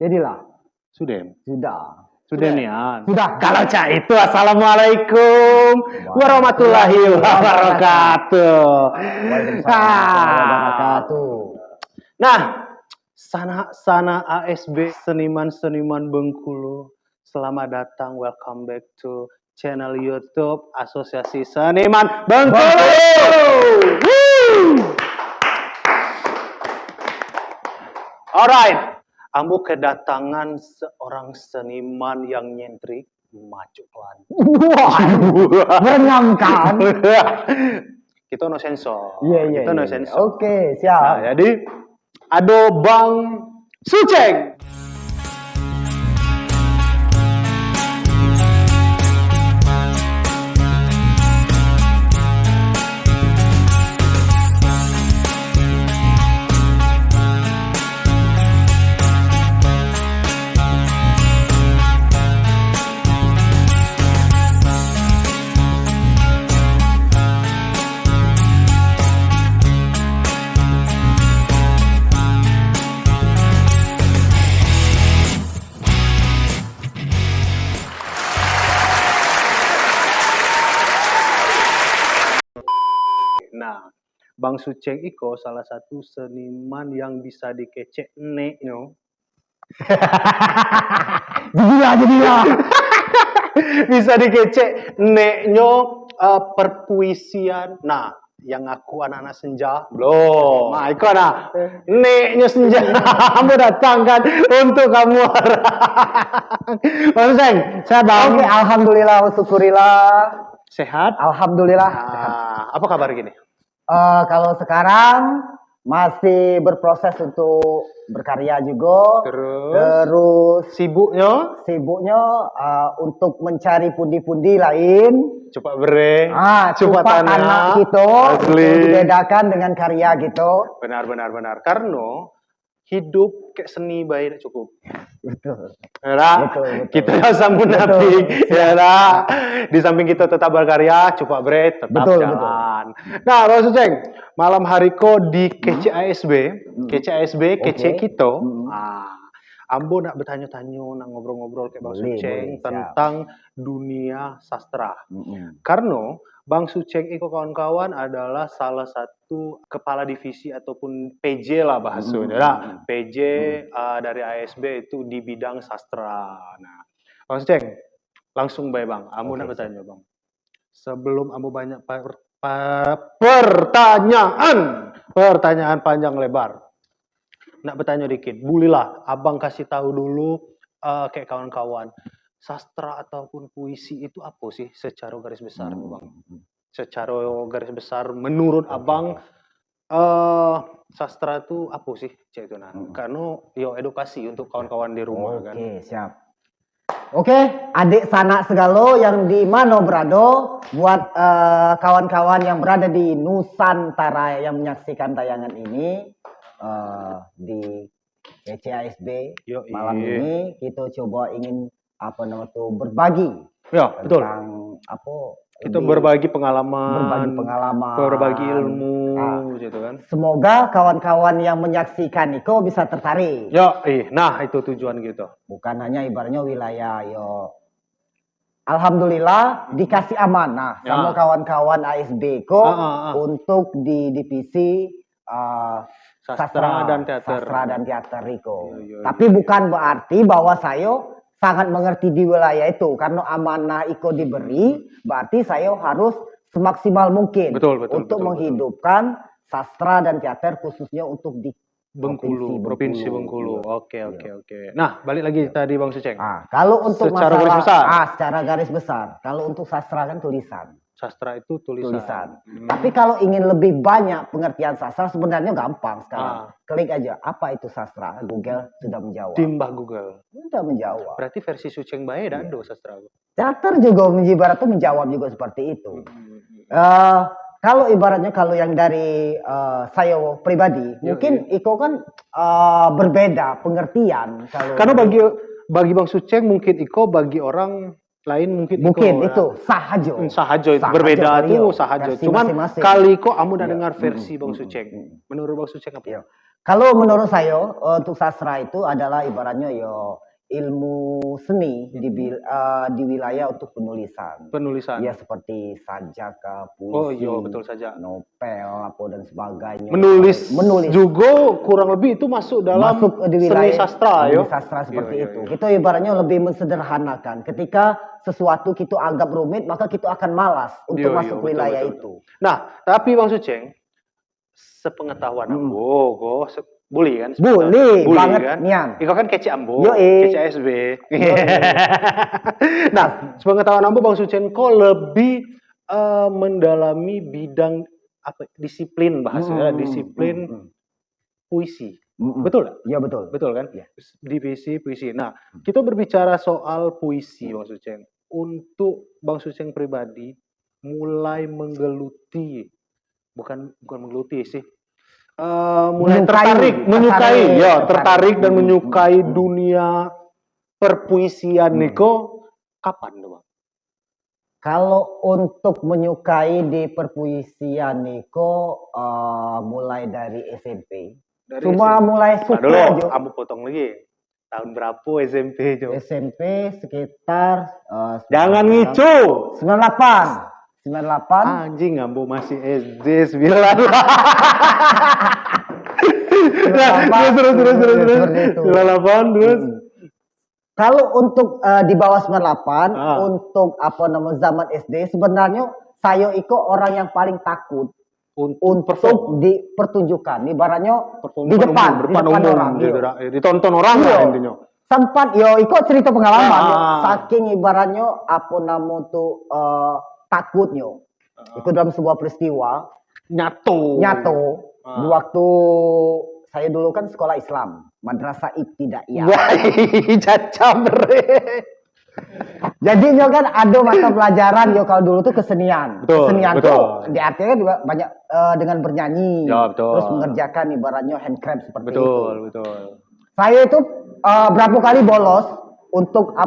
Jadilah. Sudem. Sudah. Sudemian. Sudah. Kalau cak itu assalamualaikum warahmatullahi wabarakatuh. Waalaikumsalam warahmatullahi wabarakatuh. Nah, sana ASB seniman-seniman Bengkulu, selamat datang, welcome back to channel YouTube Asosiasi Seniman Bengkulu. Alright. Ambo kedatangan seorang seniman yang nyentrik, maju pelan. Menyenangkan. Kita no sensor. Iya. Kita no sensor. Oke, siap. Nah, jadi ada Bang Suceng. Nah, Bang Suceng Iko salah satu seniman yang bisa dikecek neknya. Jadilah. Bisa dikecek neknya perpuisian. Nah, yang aku anak-anak senja belum. Nah, itu nah neknya senja. Kamu datangkan untuk kamu. Bang Suceng, saya Bang. Oke, alhamdulillah, syukurillah. Sehat? Alhamdulillah. Nah, apa kabar gini? Kalau sekarang masih berproses untuk berkarya juga. Terus Sibuknya? Untuk mencari pundi-pundi lain. Coba bere. Coba tanah gitu. Asli. Dibedakan dengan karya gitu. Benar. Karena hidup kayak seni baik cukup. Betul. Betul. Kita sambung nabi. Di samping kita tetap berkarya, coba bre tetap jalan. Nah, Bang Suceng, malam hari ko di KCASB, kece kita. Ambo nak bertanya-tanya, nak ngobrol-ngobrol kayak Bang Suceng tentang dunia sastra. Karena Bang Suceng itu kawan-kawan adalah salah satu kepala divisi ataupun PJ lah bahasanya. Nah, PJ dari ASB itu di bidang sastra. Nah, Bang Suceng, langsung baik Bang. Ambo nak bertanya Bang. Sebelum Ambo banyak pertanyaan panjang lebar. Nak bertanya dikit, bolehlah Abang kasih tahu dulu kayak kawan-kawan. Sastra ataupun puisi itu apa sih secara garis besar, Bang? Secara garis besar, menurut Abang, sastra itu apa sih? Cek itu nah. Karena edukasi untuk kawan-kawan di rumah kan. Oke, siap. Oke, adik sanak segala yang di mana berada, buat kawan-kawan yang berada di Nusantara yang menyaksikan tayangan ini di KCASB malam ini kita coba ingin berbagi tentang kita berbagi pengalaman, berbagi ilmu gitu kan. Semoga kawan-kawan yang menyaksikan itu bisa tertarik. Nah itu tujuan gitu. Bukan hanya ibaratnya wilayah Alhamdulillah dikasih amanah sama kawan-kawan ASB untuk di divisi sastra dan teater Riko. Tapi bukan berarti bahwa saya sangat mengerti di wilayah itu, karena amanah Iko diberi, berarti saya harus semaksimal mungkin untuk menghidupkan sastra dan teater khususnya untuk di Provinsi Bengkulu. Oke. Nah, balik lagi tadi Bang Suceng. Kalau untuk secara garis besar. Secara garis besar. Kalau untuk sastra kan tulisan. Sastra itu tulisan. Tapi kalau ingin lebih banyak pengertian sastra sebenarnya gampang sekarang. Klik aja apa itu sastra, Google sudah menjawab. Timbah Google. Sudah menjawab. Berarti versi Suceng bae ada sastra. Teater juga ibarat itu menjawab juga seperti itu. Kalau ibaratnya kalau yang dari saya pribadi, mungkin Iko kan berbeda pengertian. Karena bagi Bang Suceng mungkin Iko, bagi orang lain mungkin itu sahaja itu berbeda itu sahaja. Cuman kali kok kamu udah dengar versi Bang Suceng. Menurut Bang Suceng apa? Kalau menurut saya untuk sastra itu adalah ibaratnya ilmu seni di wilayah untuk penulisan. Penulisan. Ya seperti sajak, Oh puisi, iya betul saja. novel apa dan sebagainya. Menulis juga kurang lebih itu masuk dalam di wilayah seni sastra di yo. sastra seperti itu. Kita ibaratnya lebih mensederhanakan. Ketika sesuatu kita anggap rumit, maka kita akan malas untuk masuk wilayah itu. Nah, tapi Bang Suceng, sepengetahuan ambo, boleh kan? Boleh banget kan? Nian. Iko kan kece ambo, kece ASB. Nah, sepengetahuan ambo Bang Suceng kok lebih mendalami bidang apa disiplin bahasa disiplin puisi. Betul nggak? Iya betul. Betul kan? Ya. Divisi puisi. Nah, kita berbicara soal puisi Bang Suceng. Untuk Bang Suceng pribadi mulai menggeluti, bukan menggeluti sih, mulai tertarik dan menyukai dunia perpuisian niko kapan tuh Bang? Kalau untuk menyukai di perpuisian niko mulai dari SMP. Cuma mulai suka aja. Kamu potong lagi. Tahun berapa SMP Jo? SMP sekitar jangan ngicu. 98. Anjing ambo masih SD 9. Terus 98 terus. Kalau untuk di bawah 98 untuk zaman SD sebenarnya saya itu orang yang paling takut untuk di pertunjukan, ibaratnya di depan orang, ditonton orang lah intinya. Sempat ikut cerita pengalaman, saking ibaratnya takutnya. Itu dalam sebuah peristiwa nyato. Di waktu saya dulu kan sekolah Islam, Madrasah Ibtidaiyah. Wah, cacabre. Jadi kan ada mata pelajaran kalau dulu tuh kesenian. Kesenian tuh diartikan juga banyak dengan bernyanyi. Terus mengerjakan ibaratnya handcraft seperti itu. Betul. Saya itu berapa kali bolos untuk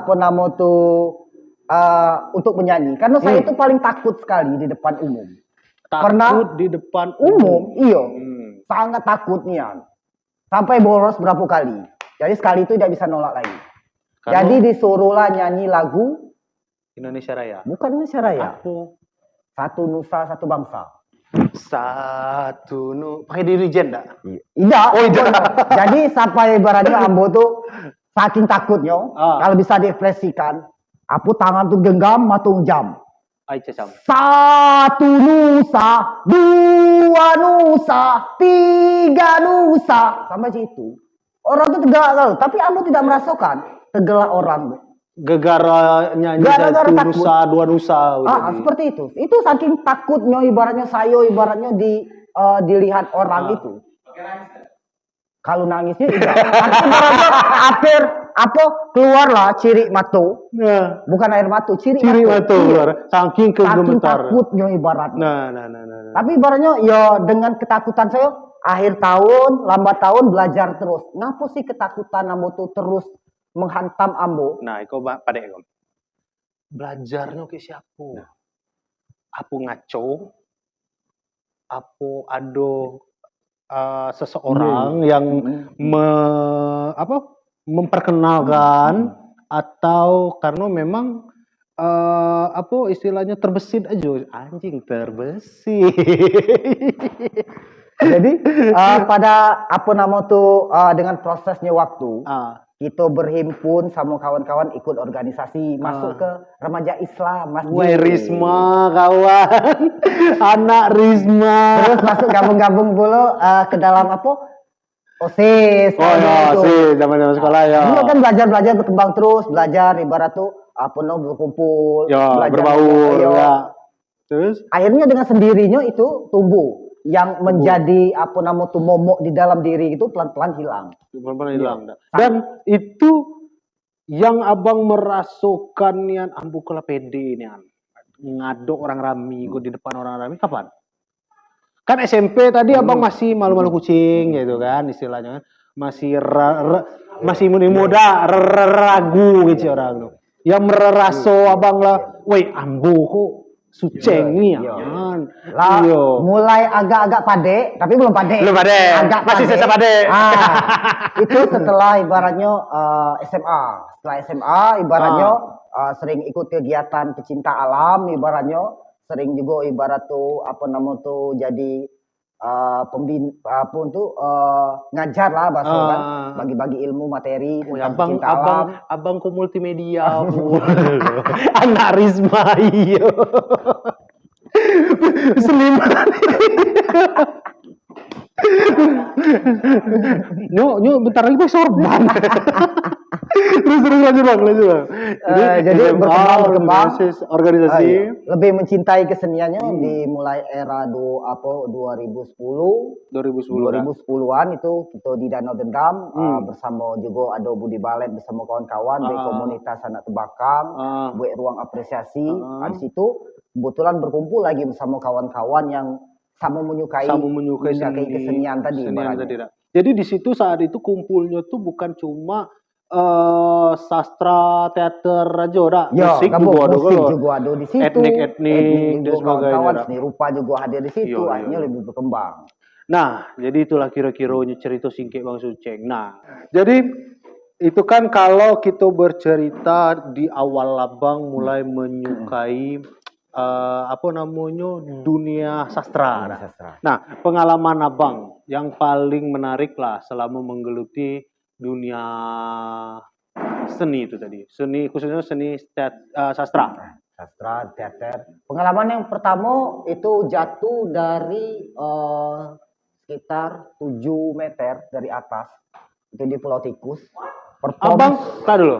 untuk menyanyi. Karena saya itu paling takut sekali di depan umum. Takut di depan umum. Iya. Sangat takutnya. Sampai bolos berapa kali. Jadi sekali itu tidak bisa nolak lagi. Jadi disuruhlah nyanyi lagu Indonesia Raya. Bukan Indonesia Raya. Apa? Satu Nusa, Satu Bangsa. Pakai dirijen enggak? Tidak. Oh, tidak. Jadi sampai ibaratnya ambo tuh saking takutnya, kalau bisa diekspresikan, aku tangan tuh genggam, matung jam. Satu Nusa, dua Nusa, tiga Nusa, sampai situ. Orang tuh tegak tapi ambo tidak merasakan. Tegelah orang. Gegara nyanyi satu Nusa, dua Nusa. Seperti itu. Itu saking takutnya ibaratnya saya dilihat orang itu. Kalau nangisnya tidak. Hampir keluarlah ciri matu. Bukan air matu, ciri matu. Saking kegemetar. Takutnya ibaratnya. Nah. Tapi ibaratnya dengan ketakutan saya akhir tahun, lambat tahun belajar terus. Ngapa sih ketakutan ambo tuh terus menghantam ambo? Nah, iko pada iko. Belajarnya ke siapa? Apa ngaco? Apa ada seseorang yang memperkenalkan atau karena memang istilahnya terbesit aja, anjing terbesit. Jadi pada dengan prosesnya waktu kita berhimpun sama kawan-kawan ikut organisasi masuk ke remaja Islam masjid. Risma kawan, anak Risma. Terus masuk gabung-gabung dulu ke dalam OSIS. OSIS zaman sekolah ya. Dulu kan belajar berkembang terus, belajar ibarat tuh berkumpul, belajar berbaur ya. Terus akhirnya dengan sendirinya itu tumbuh. Yang menjadi momok di dalam diri itu pelan-pelan hilang. Dan itu yang abang merasukan nian ambu kala pede nian ngaduk orang rami gue di depan orang rami kapan? Kan SMP tadi abang masih malu-malu kucing gitu kan istilahnya kan masih muda ragu gitu orang tuh. Yang meraso abang lah, woi ambu kok Suceng nih Iya. kan. Lah, Iya. mulai agak-agak pade, tapi belum pade. Belum pade. Agak Masih pade. sisa pade. Itu setelah ibaratnya SMA. Setelah SMA ibaratnya sering ikut kegiatan pecinta alam, ibaratnya sering juga ibarat tuh apa nama tuh jadi ngajar lah bahasa kan, bagi-bagi ilmu materi tentang pecinta alam. Abangku multimedia aku. Anak Risma iyo. Seniman. Nyo bentar lagi mau sorban. terus lanjut bang. Jadi berkembang organisasi. Lebih mencintai keseniannya dimulai era 2010-an itu kita di Danau Dendam bersama juga ada Budi Balet bersama kawan-kawan di komunitas anak tebakang buat ruang apresiasi. Di situ kebetulan berkumpul lagi bersama kawan-kawan yang sama menyukai kesenian tadi. Jadi di situ saat itu kumpulnya tuh bukan cuma sastra teater aja udah musik juga ada di situ, etnik dan kawan-kawan seni rupa juga hadir di situ. Akhirnya lebih berkembang. Nah jadi itulah kira-kira cerita singkat Bang Suceng. Nah jadi itu kan kalau kita bercerita di awal Abang mulai menyukai dunia sastra. Nah pengalaman Abang yang paling menarik lah selama menggeluti dunia seni itu tadi, khususnya seni sastra, teater. Pengalaman yang pertama itu jatuh dari sekitar 7 meter dari atas, itu di Pulau Tikus. Abang, tadi dulu.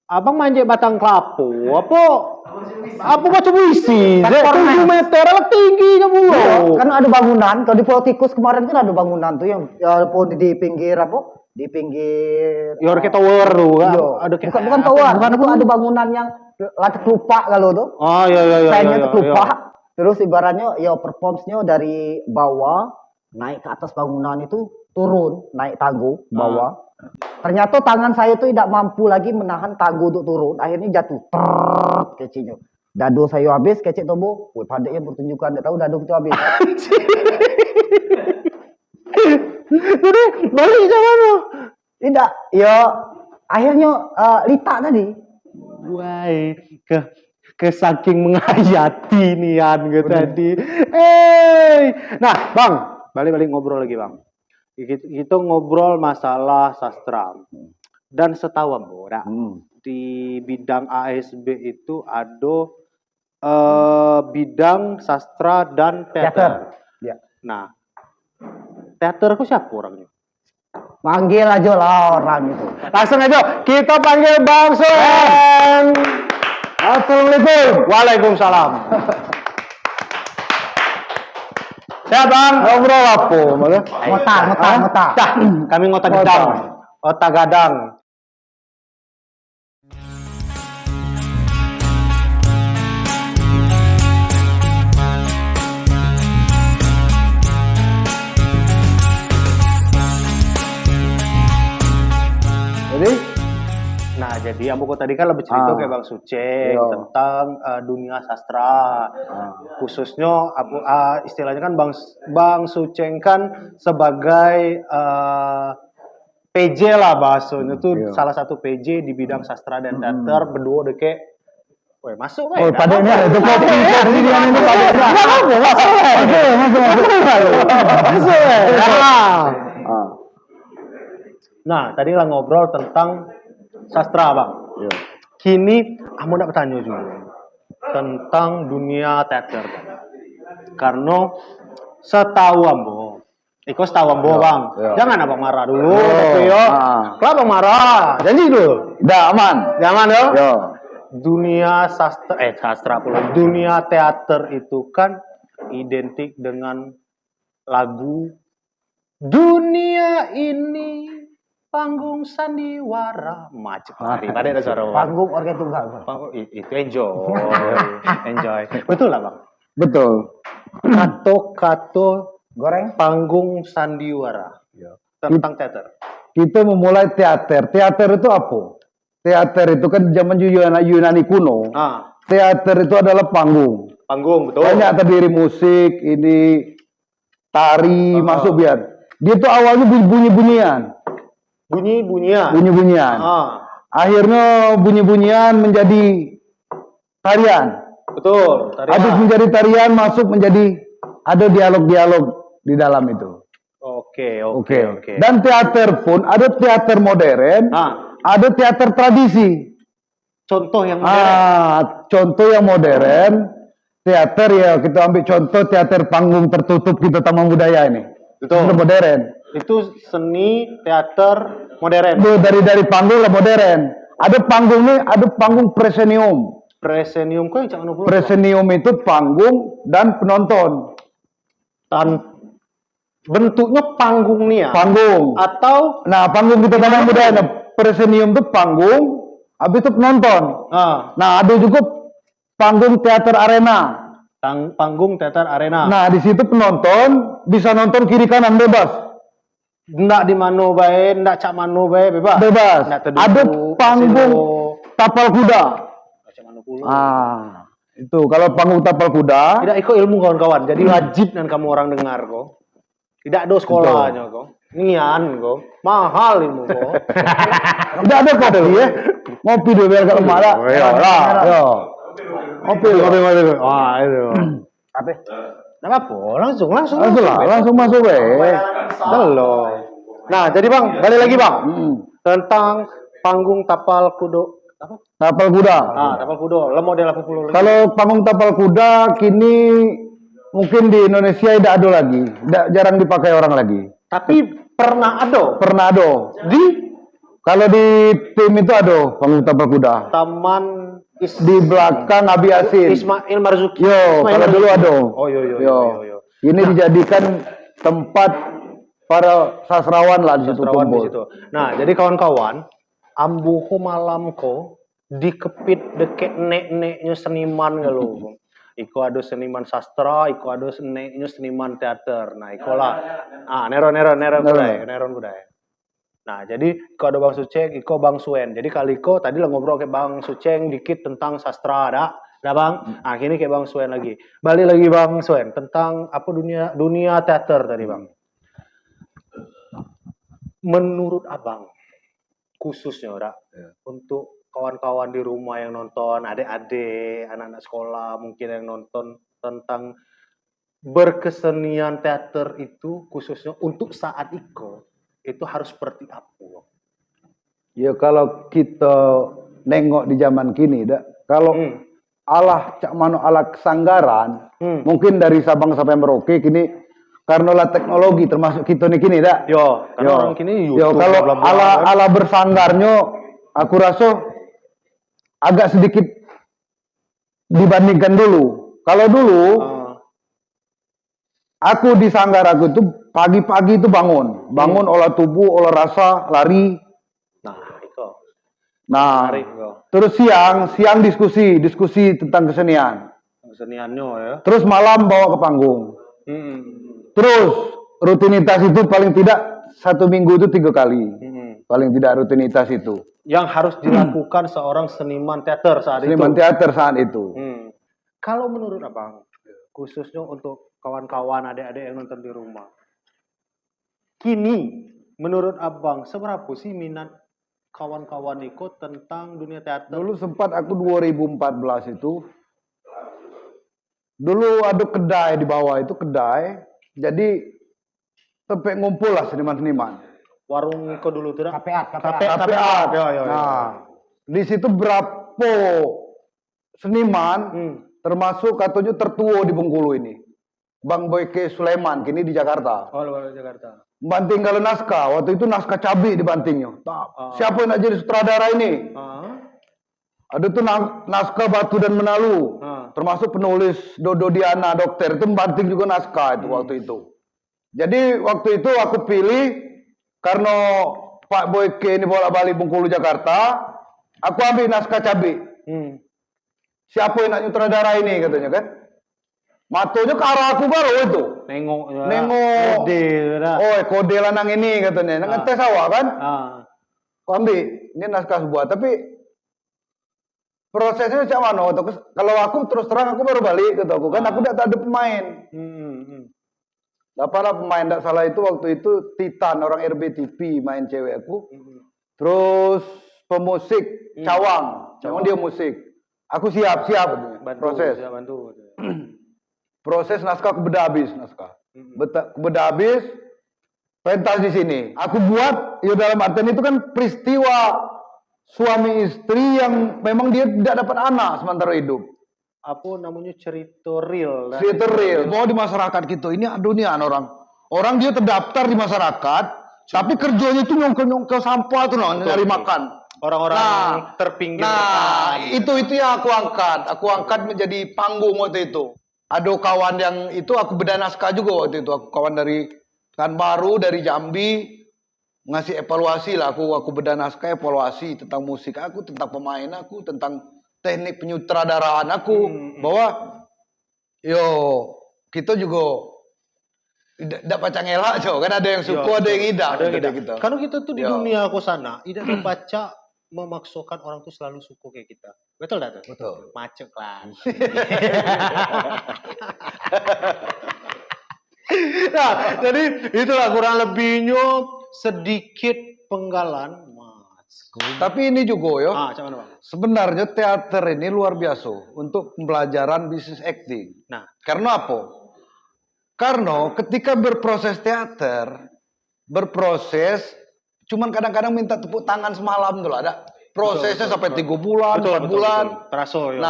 Abang manjat batang kelapu, apa baca puisi? 7 meter lah tingginya bu. Kan ada bangunan, kalau di Pulau Tikus kemarin kan ada bangunan tuh yang di pinggir di pinggir kayak tower tuh kan? Bukan tower, itu ada bangunan yang lantai kelupak kalau tuh. Iya. Sayangnya kelupak. Terus ibaratnya performance-nya dari bawah naik ke atas bangunan itu turun, naik tangguh bawah. Ternyata tangan saya tuh tidak mampu lagi menahan tangguh untuk turun, akhirnya jatuh. Kecilnya. Dado saya habis, kecil tobo. Woi, pandainya pertunjukan, tidak tahu dado itu habis. Jadi balik sama lo? Tidak, akhirnya Lita tadi. Wah, saking menghayati nian gitu tadi. Nah, Bang, balik ngobrol lagi, Bang. Kita ngobrol masalah sastra. Dan setahu di bidang ASB itu ada bidang sastra dan teater. Ya. Nah, teater itu siapa orangnya? Panggil aja lah orang itu. Langsung aja, kita panggil Bang Suceng. Assalamualaikum. Waalaikumsalam. Sehat Bang? Ngobrol apa? Ngota. Kami ngota gedang. Otak gadang. Jadi Ambo tadi kan lebih cerita kayak Bang Suceng tentang dunia sastra. Khususnya istilahnya kan Bang Suceng kan sebagai PJ lah bahasanya tuh salah satu PJ di bidang sastra dan teater berdua deket. Woi, masuk weh. Padanya itu kopi tadi dia itu Masuk. Nah, tadi lah ngobrol tentang sastra, Bang. Kini, aku nak bertanya juga tentang dunia teater. Karena setahu Ambo, Bang. Jangan Abang marah dulu, Kalau Abang marah, janji dulu. Udah aman. Jangan dong. Dunia dunia teater itu kan identik dengan lagu dunia ini panggung sandiwara macet daripada ada suara panggung organ tunggal itu enjoy betul lah Bang. Betul. Kato goreng panggung sandiwara tentang teater. Kita memulai teater itu apa? Teater itu kan zaman Yunani kuno. teater itu adalah panggung. Panggung, betul. Banyak terdiri musik, ini tari masuk biar. Dia tuh awalnya bunyi-bunyian. Bunyi-bunyian. Bunyi-bunyian. Akhirnya bunyi-bunyian menjadi tarian. Betul. Tarian. Habis menjadi tarian masuk menjadi ada dialog-dialog di dalam itu. Oke. Dan teater pun ada teater modern, ada teater tradisi. Contoh yang modern. Contoh yang modern, teater ya kita ambil contoh teater panggung tertutup kita Taman Budaya ini. Betul. Itu modern. Itu seni teater modern. Dari panggung lah modern. Ada panggung nih, ada panggung presenium. Presenium kok yang jangan presenium itu panggung dan penonton. Bentuknya panggung nih ya? Panggung. Atau? Nah, panggung kita Taman Budaya. Nah, presenium itu panggung, habis itu penonton. Nah, ada juga panggung teater arena. Panggung teater arena. Nah, di situ penonton bisa nonton kiri kanan bebas. Nggak di mano bae, nggak cak mano bae, bebas. Bebas. Ada panggung tapal kuda. Itu kalau panggung tapal kuda. Tidak ikut ilmu kawan-kawan, jadi wajib dan kamu orang dengar kok. Tidak ada sekolahnya kok. Nian kok. Mahal ilmu kok. Tidak ada kopi ya. Ngopi dulu biar kalau marah. Ngopi. Wah, itu. Apa? Nggak apa-apa, langsung masuk Belum. Nah, jadi Bang, balik lagi Bang. Tentang panggung tapal kudo. Apa? Tapal kuda. Tapal kudo. Lo model 80. Kalau panggung tapal kuda kini mungkin di Indonesia tidak ada lagi. Jarang dipakai orang lagi. Tapi pernah ada. Kalau di tim itu ada panggung tapal kuda. Taman di belakang Abi Yasin. Ismail Marzuki. Kalau dulu ada. Yo. Ini dijadikan tempat para sastrawan lah di situ kumpul. Nah, jadi kawan-kawan, ambuku malamko dikepit deket nek-neknya seniman kalau. Iko ada seniman sastra, iko ada neknya seniman teater. Nah, ikolah. Neron budaya. Nah, jadi iko ada Bang Suceng, iko Bang Suen. Jadi kali iko tadi lah ngobrol ke Bang Suceng dikit tentang sastra, ada Bang. Nah, kini kayak Bang Suen lagi. Balik lagi Bang Suen tentang apa dunia teater tadi Bang. Menurut Abang, khususnya untuk kawan-kawan di rumah yang nonton, adik-adik, anak-anak sekolah mungkin yang nonton tentang berkesenian teater itu khususnya untuk saat itu harus seperti apa? Ya kalau kita nengok di zaman kini, kalau cak mano ala kesanggaran, mungkin dari Sabang sampai Merauke kini karena lah teknologi termasuk kita nih kini, orang kini YouTube. Kalau ala bersanggarnya, aku rasa agak sedikit dibandingkan dulu. Kalau dulu, aku di sanggar aku itu pagi-pagi itu bangun olah tubuh, olah rasa, lari. Nah, terus siang diskusi tentang keseniannya ya. Terus malam bawa ke panggung. Terus rutinitas itu paling tidak 1 minggu itu 3 kali. Paling tidak rutinitas itu. Yang harus dilakukan seorang seniman teater saat itu. Kalau menurut Abang, khususnya untuk kawan-kawan adik-adik yang nonton di rumah, kini menurut Abang seberapa sih minat kawan-kawan ikut tentang dunia teater? Dulu sempat aku 2014 itu, dulu ada kedai di bawah itu jadi sampai ngumpul lah seniman-seniman. Warung ke dulu tuh KPA. Nah, di situ berapa seniman termasuk katanya tertua di Bengkulu ini. Bang Boyke Sulaiman kini di Jakarta. Jakarta. Banting kalau naskah, waktu itu naskah Cabi dibantingnya. Siapa yang nak jadi sutradara ini? Ada tuh naskah Batu dan Menalu. Termasuk penulis Dodo Diana dokter itu membanting juga naskah itu waktu itu. Jadi waktu itu aku pilih karena Pak Boyke ini bolak-balik Bengkulu Jakarta, aku ambil naskah Cabi. Siapa yang nak nyutradara ini katanya kan? Matonya ke arah aku baru itu. Nengok. Kode lanang ini katanya. Ngetes awak kan? Aku ambil ini naskah sebuah, tapi prosesnya macam mana? Kalau aku terus terang aku baru balik gitu aku kan aku udah ada pemain. Dapat pemain tidak salah itu waktu itu Titan orang RBTV main cewek aku. Terus pemusik Cawang, memang dia musik. Aku siap proses. Siap bantu. Proses naskah aku bedah habis naskah. Bedah habis pentas di sini. Aku buat ya dalam artian itu kan peristiwa suami istri yang memang dia tidak dapat anak sementara hidup. Apa namanya cerita real? Cerita real. Bahwa di masyarakat gitu ini dunia orang. Orang dia terdaftar di masyarakat, tapi kerjanya itu nyongkel sampah tuh nyari makan. Orang-orang terpinggir. Itu yang aku angkat. Aku angkat menjadi panggung waktu itu. Ada kawan yang itu aku bedah naskah juga waktu itu. Aku kawan dari Pekanbaru, dari Jambi ngasih evaluasi lah. Aku bedah naskah evaluasi tentang musik aku, tentang pemain aku, tentang teknik penyutradaraan aku bahwa kita juga tidak baca ngelak kan ada yang suka ada yang tidak gitu. Karena kita tuh di dunia kosana tidak membaca memaksakan orang tuh selalu suka kayak kita. Betul tak? Betul. Macet lah. Nah, jadi itulah kurang lebihnya sedikit penggalan. Tapi ini juga ya. Bang? Sebenarnya teater ini luar biasa untuk pembelajaran bisnis acting. Nah, karena apa? Karena ketika berproses teater, cuman kadang-kadang minta tepuk tangan semalam tuh ada. Prosesnya sampai 3 bulan, 4 bulan. Betul.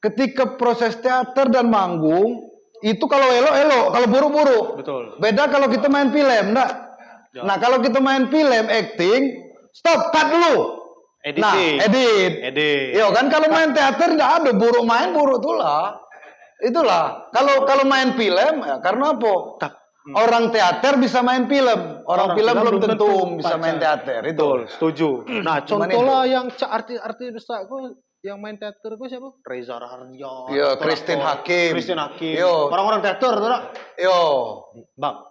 Ketika proses teater dan manggung, itu kalau elok-elok, kalau buruk-buruk. Betul. Beda kalau kita main film, enggak? Ya. Nah, kalau kita main film, acting, stop, cut dulu. Editing. Nah, edit. Yo kan kalau main teater enggak ada buruk main, buruk itulah. Kalau main film, ya, karena apa? Orang teater bisa main film, orang film belum tentu bisa main teater. Itu. Setuju. Nah, contohnya yang artis besar yang main teater gue siapa? Reza Rahardian. Yo, Christine Hakim. Yo. Orang-orang teater, tuh. Yo. Bang.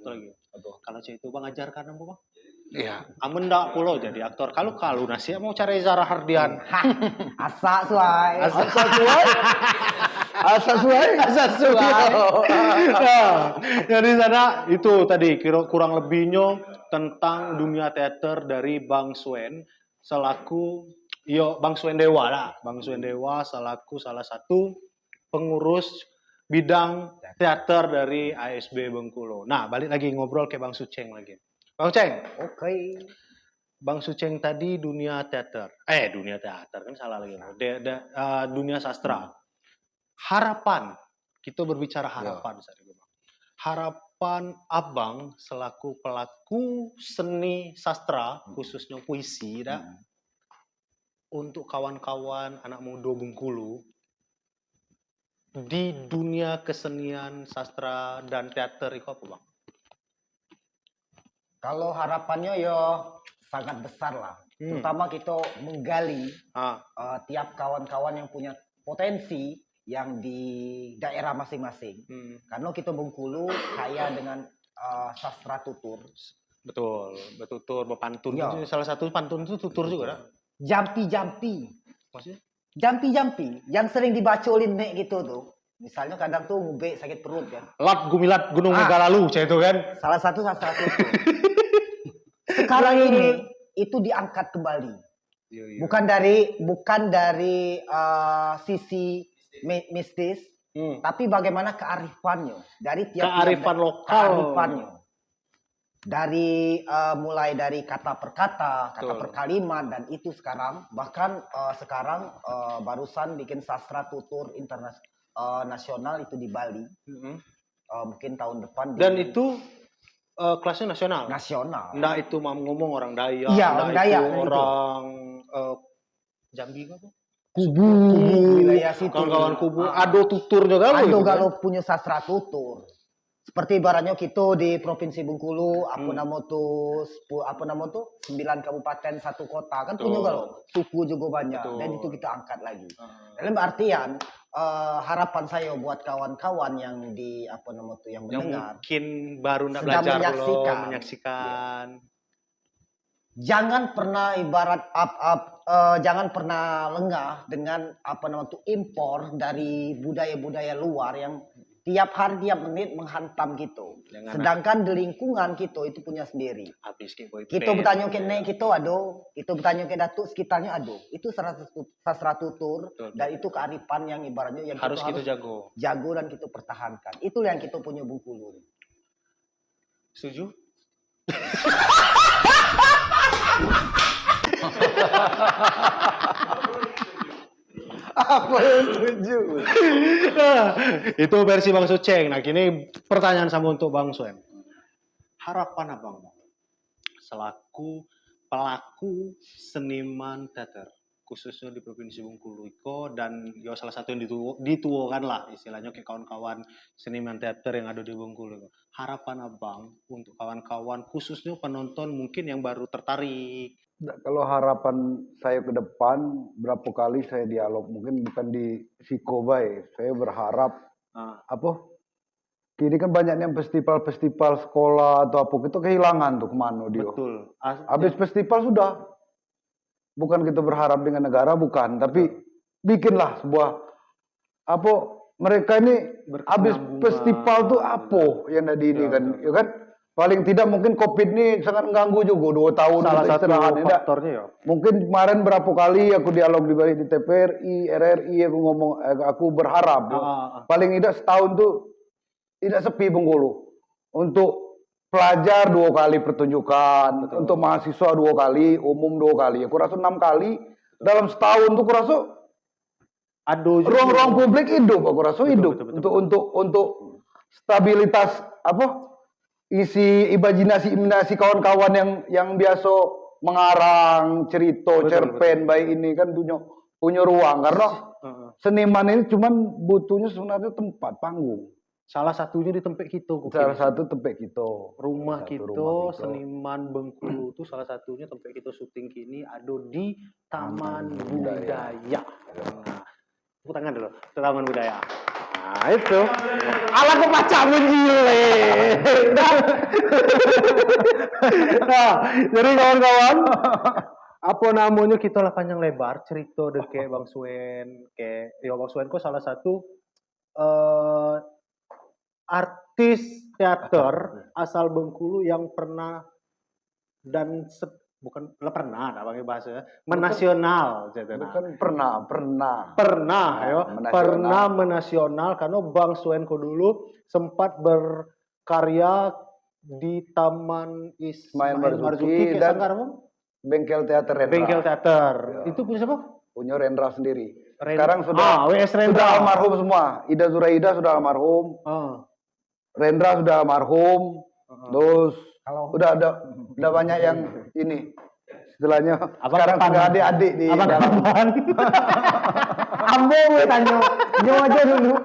Lagi. Kalau itu Bang ajarkan apa, Bang? Iya. Amun ndak pulau jadi aktor. Kalau nasi mau cari Reza Rahardian. Asa suai. Nah, jadi sana itu tadi kurang lebihnya tentang dunia teater dari Bang Suen selaku Bang Suen Dewa lah. Bang Suen Dewa selaku salah satu pengurus bidang teater dari ASB Bengkulu. Nah, balik lagi ngobrol ke Bang Suceng lagi. Bang Suceng. Oke. Bang Suceng tadi dunia teater. Dunia teater kan salah lagi. Dunia sastra. Harapan. Kita berbicara harapan. Harapan Abang selaku pelaku seni sastra, khususnya puisi, untuk kawan-kawan anak muda Bengkulu di dunia kesenian sastra dan teater itu apa, Bang? Kalau harapannya sangat besar lah. Terutama kita menggali tiap kawan-kawan yang punya potensi yang di daerah masing-masing. Karena kita Bengkulu kaya dengan sastra tutur. Betul, betutur, berpantun. Salah satu pantun itu tutur juga, dah. Jampi-jampi. Maksudnya? Jampi-jampi yang sering dibacolin nek gitu tuh. Misalnya kadang tuh ngube sakit perut kan. Lat gumilat gunung Megalalu, itu kan. Salah satu sastra tutur. Sekarang ini itu diangkat kembali. Bukan dari sisi mistis, tapi bagaimana kearifannya dari tiap lokal. Kearifannya. Dari mulai dari kata per kata per kalimat, dan itu sekarang bahkan sekarang barusan bikin sastra tutur nasional itu di Bali. Mungkin tahun depan. Dan itu kelasnya nasional. Nggak itu mau ngomong orang Dayak. Iya, orang Dayak. Orang Jambi apa? Kubu wilayah situ. Kawan-kawan kubu. Ado tutur juga lo. Ado kalau punya sastra tutur. Seperti ibaratnya kita di Provinsi Bengkulu, apa nama tuh 9 kabupaten 1 kota kan punya kalau suku juga banyak. Dan itu kita angkat lagi. Dalam artian harapan saya buat kawan-kawan yang di yang mendengar, mungkin baru nak belajar menyaksikan. Jangan pernah ibarat up jangan pernah lengah dengan impor dari budaya-budaya luar yang tiap hari tiap menit menghantam gitu. Sedangkan di lingkungan kita itu punya sendiri. Kita bertanya ke nek kita kita bertanya ke datuk sekitarnya Itu sastra tutur dan itu kearifan yang ibaratnya yang harus kita jago dan kita pertahankan. Itulah yang kita punya Bengkulu. Setuju? Apa yang setuju? Itu versi Bang Suceng. Nah, kini pertanyaan sama untuk Bang Suen. Harapan abang selaku pelaku seniman teater khususnya di Provinsi Bengkulu dan salah satu yang dituakan lah istilahnya kayak kawan-kawan seniman teater yang ada di Bengkulu. Harapan abang untuk kawan-kawan khususnya penonton mungkin yang baru tertarik. Kalau harapan saya ke depan, berapa kali saya dialog, mungkin bukan di Sikobai, saya berharap ini kan banyaknya festival-festival sekolah atau apa, kita kehilangan tuh kemana dia. Betul. Habis festival sudah. Bukan kita berharap dengan negara, bukan, tapi bikinlah sebuah mereka ini habis festival tuh apa yang ada ini kan, ya kan? Paling tidak mungkin COVID ini sangat mengganggu juga 2 tahun. Salah satu faktornya ya. Mungkin kemarin berapa kali aku dialog di TPRI, RRI, aku ngomong, aku berharap paling tidak setahun tuh tidak sepi Bengkulu untuk pelajar 2 kali pertunjukan, untuk mahasiswa 2 kali, umum 2 kali. Aku rasa 6 kali dalam setahun tuh aku rasa ruang-ruang publik hidup. Aku rasa hidup untuk stabilitas isi imajinasi kawan-kawan yang biasa mengarang cerita, cerpen baik ini kan punya ruang karena seniman ini cuman butuhnya sebenarnya tempat panggung. Salah satunya di tempat kita. Salah satu tempat kita. Rumah kita, seniman Bengkulu itu salah satunya tempat kita syuting kini ada di Taman Budaya. Nah, tepuk tangan dulu, Taman Budaya. Nah itu, ala kepaca menjile. Nah, jadi kawan-kawan, apa namanya kita lah panjang lebar cerita deh kayak Bang Suen, Bang Suen kok salah satu artis teater asal Bengkulu yang pernah dan bukan pernah, pakai bahasa menasional, bukan pernah menasional karena Bang Suenko dulu sempat berkarya di Taman Ismail Marzuki dan Bengkel Teater Rendra. Bengkel Teater. Ya. Itu punya siapa? Punya Rendra sendiri. Sekarang sudah almarhum semua. Ida Zuraida sudah almarhum. Rendra sudah almarhum. Terus udah banyak yang ini istilahnya sekarang tinggal adik-adik di dalam. Ambo gue tanya, aja dulu.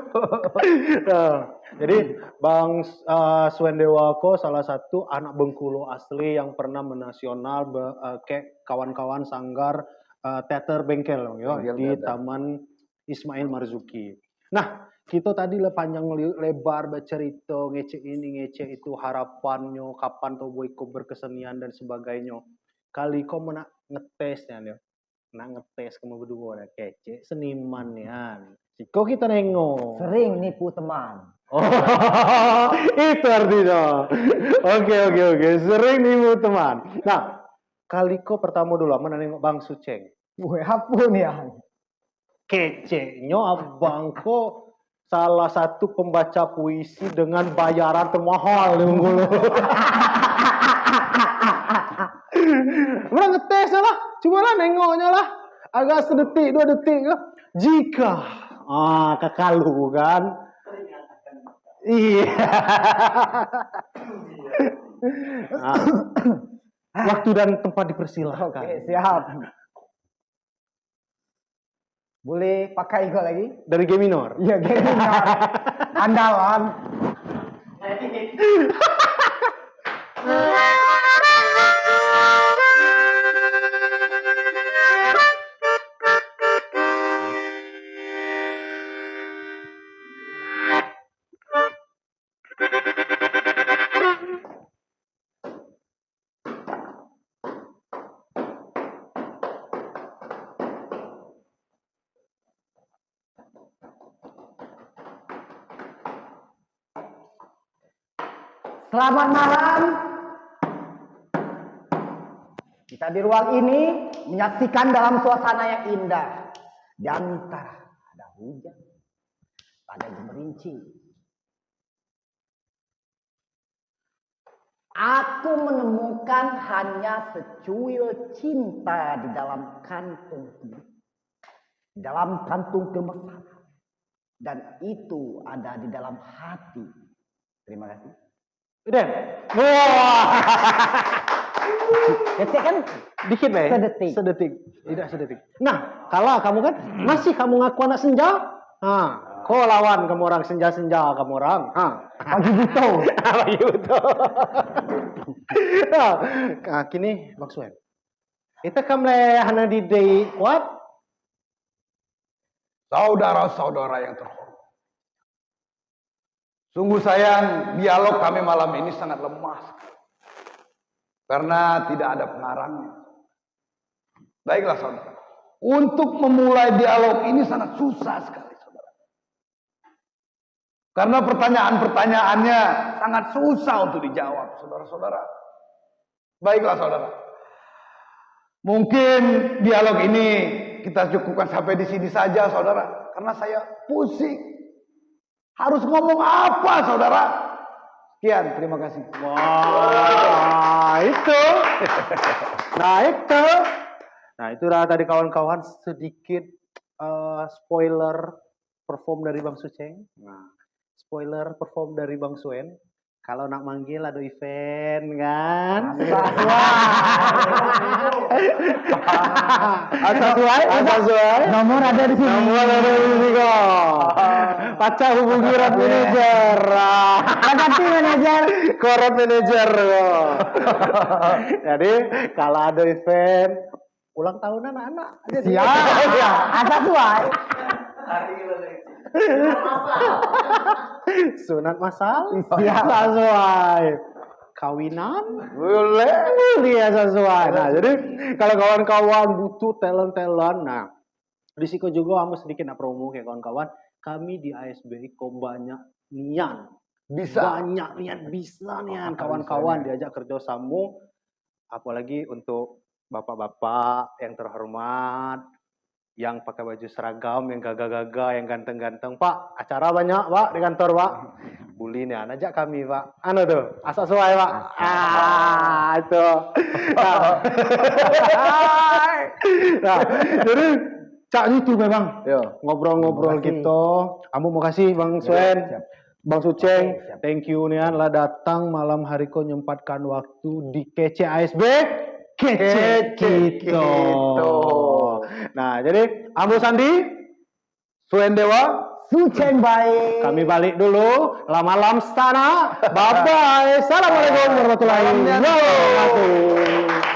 Jadi Bang Suen Dewako salah satu anak Bengkulu asli yang pernah menasional kayak kawan-kawan sanggar teater bengkel di Taman Ismail Marzuki. Nah, kita tadi panjang lebar bercerita ngece ini ngece itu harapannya kapan tuh Boyko berkesenian dan sebagainya. Kali kau nak ngetesnya nih, nak ngetes kamu berdua kece seniman ya. Kok kita nengok. Sering nipu teman. Oh, itu artinya. Oke. Sering nipu teman. Nah, kali kau pertama dulu, mana nengok Bang Suceng. Apa nih ya? Kece-nya abang kok salah satu pembaca puisi dengan bayaran termahal di Bengkulu. Udah ngetes lah, cobalah nengoknya lah. Agak sedetik, 2 detik lah. Jika kekalu kan. Iya. Waktu dan tempat dipersilahkan. Oke, siap. Boleh pakai juga lagi? Dari G minor? Iya, G minor. Andalan. Selamat malam. Kita di ruang ini menyaksikan dalam suasana yang indah. Di antara ada hujan, ada gemerincing. Aku menemukan hanya secuil cinta di dalam kantung kemesahan. Dan itu ada di dalam hati. Terima kasih. Den. Wah. Detik kan Dikit, Be. sedetik. Tidak sedetik. Nah, kalau kamu kan masih kamu ngaku anak senja? Kau lawan kamu orang senja-senja kamu orang. Pagi buto. Pagi buto. Nah, kini Bang Suen. Kita kamle hana di day what? Saudara-saudara yang terhormat. Sungguh sayang, dialog kami malam ini sangat lemah sekali. Karena tidak ada pengarangnya. Baiklah saudara. Untuk memulai dialog ini sangat susah sekali saudara. Karena pertanyaan-pertanyaannya sangat susah untuk dijawab saudara-saudara. Baiklah saudara. Mungkin dialog ini kita cukupkan sampai di sini saja saudara. Karena saya pusing. Harus ngomong apa saudara? Sekian, terima kasih. Wah, itu. Nah, itu tadi kawan-kawan sedikit spoiler perform dari Bang Suceng. Nah, spoiler perform dari Bang Suen. Kalau nak manggil ada event kan? Asasuai. Nomor ada di sini. Pacar hubungi rat manager. Ganti manajer. Korot manager. Jadi kalau ada event ulang tahun anak-anak. Siap. Asasuai. Sunat masal. Siap. Sesuai. Kawinan boleh dia sesuai. Nah, jadi kalau kawan-kawan butuh talent, nah risiko juga kamu sedikit nak promo kayak kawan-kawan. Kami di ASB kok banyak nian, banyak niat bisa nian kawan-kawan diajak kerja sama, apalagi untuk bapak-bapak yang terhormat, yang pakai baju seragam, yang gagah-gagah, yang ganteng-ganteng. Pak, acara banyak Pak di kantor Pak. Bully nih, ajak kami Pak. Anu tuh, asal sesuai Pak. Itu. Nah, jadi cak itu memang ngobrol-ngobrol gitu. Kamu mau kasih Bang Suen, Bang Suceng, thank you nih lah datang malam hari kau nyempatkan waktu di kece ASB. Kece gitu. Nah, jadi Ambo Sandi, Suen Dewa, Suceng baik. kami balik dulu. Malam sana. Bye bye. Assalamualaikum warahmatullahi wabarakatuh.